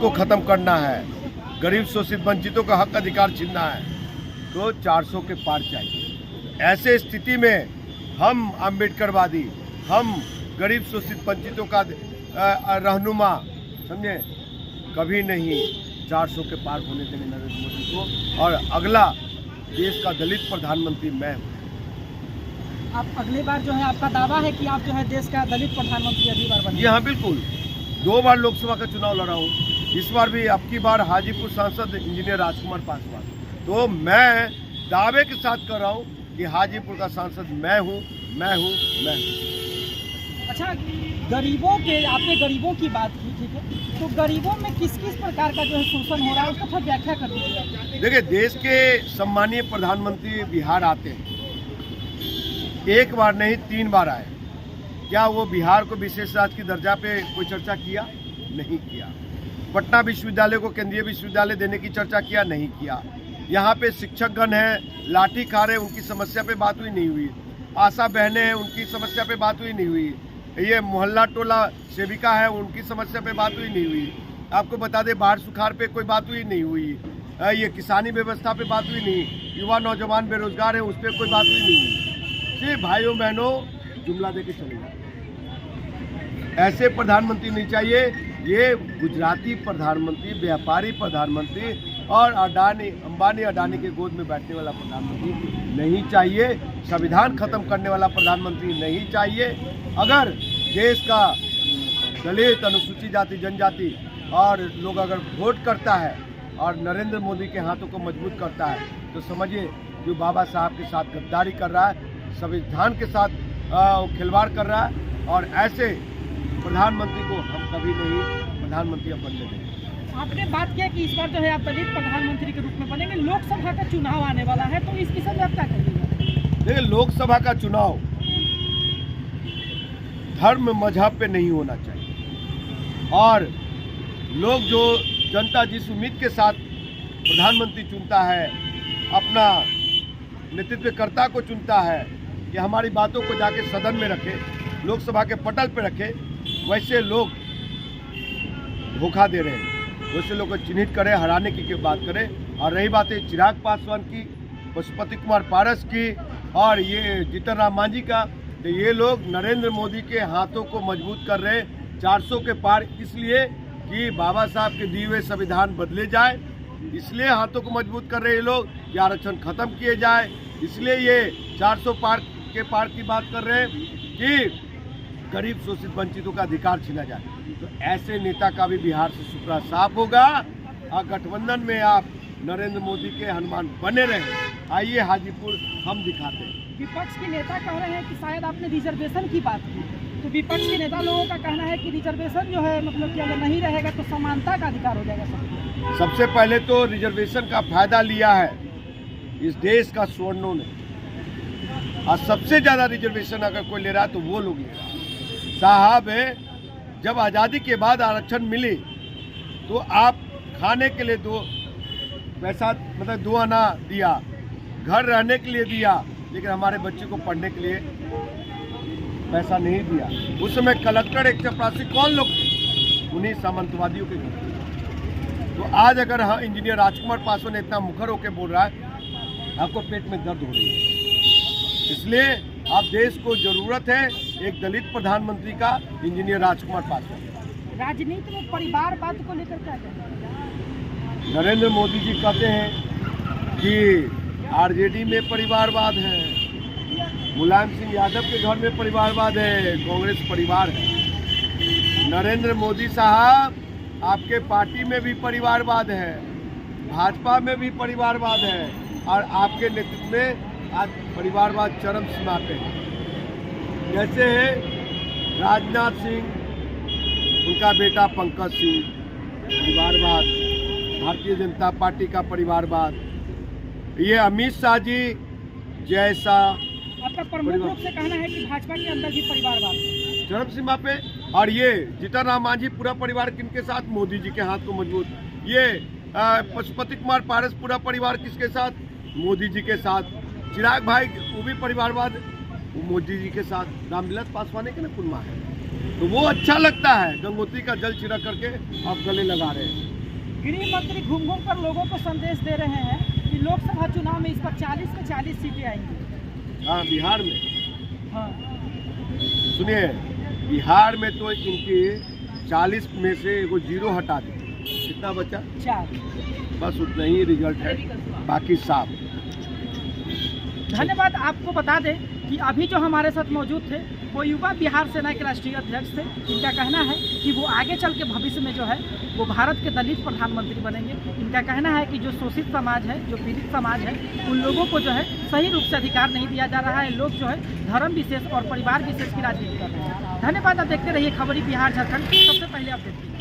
को खत्म करना है, गरीब शोषित वंचितों का हक अधिकार छीनना है, तो 400 के पार चाहिए। ऐसे स्थिति में हम अम्बेडकरवादी, हम गरीब शोषित वंचितों का रहनुमा, समझे, कभी नहीं 400 के पार होने देंगे नरेंद्र मोदी को। और अगला देश का दलित प्रधानमंत्री मैं हूँ। आप अगली बार जो है, आपका दावा है कि आप जो है देश का दलित प्रधानमंत्री अगली बार बनेंगे? जी हाँ, बिल्कुल। 2 बार लोकसभा का चुनाव लड़ा हूँ, इस बार भी, अब की बार हाजीपुर सांसद इंजीनियर राजकुमार पासवान। तो मैं दावे के साथ कर रहा हूँ कि हाजीपुर का सांसद मैं हूँ, मैं हूँ, मैं हूँ। अच्छा, गरीबों के, आपने गरीबों की बात की, ठीक है, तो गरीबों में किस किस प्रकार का जो है शोषण हो रहा है उसको थोड़ा व्याख्या कर दीजिए। देखिए, देश के सम्मानीय प्रधानमंत्री बिहार आते हैं, एक बार नहीं 3 बार आए। क्या वो बिहार को विशेष राज्य की दर्जा पे कोई चर्चा किया? नहीं किया। पटना विश्वविद्यालय को केंद्रीय विश्वविद्यालय देने की चर्चा किया? नहीं किया। यहाँ पे शिक्षकगण हैं, लाठी खा रहे, उनकी समस्या पे बात हुई? नहीं हुई। आशा बहनें हैं, उनकी समस्या पे बात हुई? नहीं हुई। ये मोहल्ला टोला सेविका है, उनकी समस्या पे बात हुई? नहीं हुई। आपको बता दें, बाढ़ सुखाड़ पे कोई बात हुई? नहीं हुई। ये किसानी व्यवस्था पे बात हुई? नहीं। युवा नौजवान बेरोजगार है, उस पर कोई बात हुई? नहीं हुई। सिर्फ भाइयों बहनों जुमला दे के चले जाए। ऐसे प्रधानमंत्री नहीं चाहिए। ये गुजराती प्रधानमंत्री, व्यापारी प्रधानमंत्री और अंबानी अडानी के गोद में बैठने वाला प्रधानमंत्री नहीं चाहिए। संविधान खत्म करने वाला प्रधानमंत्री नहीं चाहिए। अगर देश का दलित, अनुसूचित जाति, जनजाति और लोग अगर वोट करता है और नरेंद्र मोदी के हाथों को मजबूत करता है, तो समझिए जो बाबा साहब के साथ गद्दारी कर रहा है, संविधान के साथ खिलवाड़ कर रहा है। और ऐसे प्रधानमंत्री को हम कभी नहीं प्रधानमंत्री बनने देंगे। आपने बात किया कि इस बार जो है आप दलित प्रधानमंत्री के रूप में बनेंगे। लोकसभा का चुनाव आने वाला है, तो इस विषय में आप क्या कहेंगे? देखिए, लोकसभा का चुनाव धर्म मजहब पे नहीं होना चाहिए। और लोग जो जनता जिस उम्मीद के साथ प्रधानमंत्री चुनता है, अपना नेतृत्वकर्ता को चुनता है कि हमारी बातों को जाके सदन में रखे, लोकसभा के पटल पे रखे, वैसे लोग धोखा दे रहे हैं। वैसे लोग को चिन्हित करें, हराने की बात करें। और रही बातें चिराग पासवान की, पशुपति कुमार पारस की और ये जीतन राम मांझी का, तो ये लोग नरेंद्र मोदी के हाथों को मजबूत कर रहे हैं 400 के पार, इसलिए कि बाबा साहब के दिए हुए संविधान बदले जाए, इसलिए हाथों को मजबूत कर रहे हैं लोग कि आरक्षण खत्म किए जाए। इसलिए ये 400 पार के पार की बात कर रहे हैं कि गरीब शोषित वंचितों का अधिकार छीना जाए। तो ऐसे नेता का भी बिहार से सुपड़ा साफ होगा। और गठबंधन में आप नरेंद्र मोदी के हनुमान बने रहे। आइए हाजीपुर हम दिखाते हैं। विपक्ष के नेता कह रहे हैं कि शायद आपने रिजर्वेशन की बात की, तो विपक्ष के नेता लोगों का कहना है कि रिजर्वेशन जो है, मतलब कि अगर नहीं रहेगा तो समानता का अधिकार हो जाएगा सबको। सबसे पहले तो रिजर्वेशन का फायदा लिया है इस देश का स्वर्णों ने, और सबसे ज्यादा रिजर्वेशन अगर कोई ले रहा है तो वो लोग ले रहा है। साहब, जब आज़ादी के बाद आरक्षण मिली तो आप खाने के लिए 2 पैसा, मतलब 2 आना दिया, घर रहने के लिए दिया, लेकिन हमारे बच्चे को पढ़ने के लिए पैसा नहीं दिया। उस समय कलेक्टर एक चपरासी कौन लोग थे? उन्हीं सामंतवादियों के घर। तो आज अगर हाँ इंजीनियर राजकुमार पासवान इतना मुखर होकर बोल रहा है, आपको पेट में दर्द हो रही है। इसलिए आप देश को जरूरत है एक दलित प्रधानमंत्री का, इंजीनियर राजकुमार पासवान। राजनीति में परिवारवाद को लेकर क्या कहते हैं? नरेंद्र मोदी जी कहते हैं कि आरजेडी में परिवारवाद है, मुलायम सिंह यादव के घर में परिवारवाद है, कांग्रेस परिवार है। नरेंद्र मोदी साहब, आपके पार्टी में भी परिवारवाद है, भाजपा में भी परिवारवाद है, और आपके नेतृत्व में आज परिवारवाद चरम सीमा पे है। जैसे है राजनाथ सिंह, उनका बेटा पंकज सिंह, परिवारवाद, भारतीय जनता पार्टी का परिवारवाद, ये अमित शाह जी जैसा। आपका प्रमुख रूप से कहना है कि भाजपा के अंदर भी परिवारवाद है चरम सीमा पे। और ये जीतन राम मांझी पूरा परिवार किनके साथ? मोदी जी के हाथ को मजबूत। ये पशुपति कुमार पारस पूरा परिवार किसके साथ? मोदी जी के साथ। चिराग भाई, वो भी परिवारवाद, वो मोदी जी के साथ। रामविलास पासवान के ना कुलमा है, तो वो अच्छा लगता है। गंगोत्री का जल छिड़क करके आप गले लगा रहे हैं। गृह मंत्री घूम घूम कर लोगों को संदेश दे रहे हैं कि लोकसभा चुनाव में इस पर 40 में 40 सीटें आएंगी। हाँ, बिहार में हाँ, सुनिए, बिहार में तो इनके 40 में से वो 0 हटा दी, कितना बचा? 4। बस उतना ही रिजल्ट है, बाकी साफ। धन्यवाद। आपको बता दें कि अभी जो हमारे साथ मौजूद थे वो युवा बिहार सेना के राष्ट्रीय अध्यक्ष थे। इनका कहना है कि वो आगे चल के भविष्य में जो है वो भारत के दलित प्रधानमंत्री बनेंगे। इनका कहना है कि जो शोषित समाज है, जो पीड़ित समाज है, उन लोगों को जो है सही रूप से अधिकार नहीं दिया जा रहा है। लोग जो है धर्म विशेष और परिवार विशेष की राजनीति कर रहे हैं। धन्यवाद। आप देखते रहिए खबरी बिहार झारखंड। सबसे पहले आप देखिए।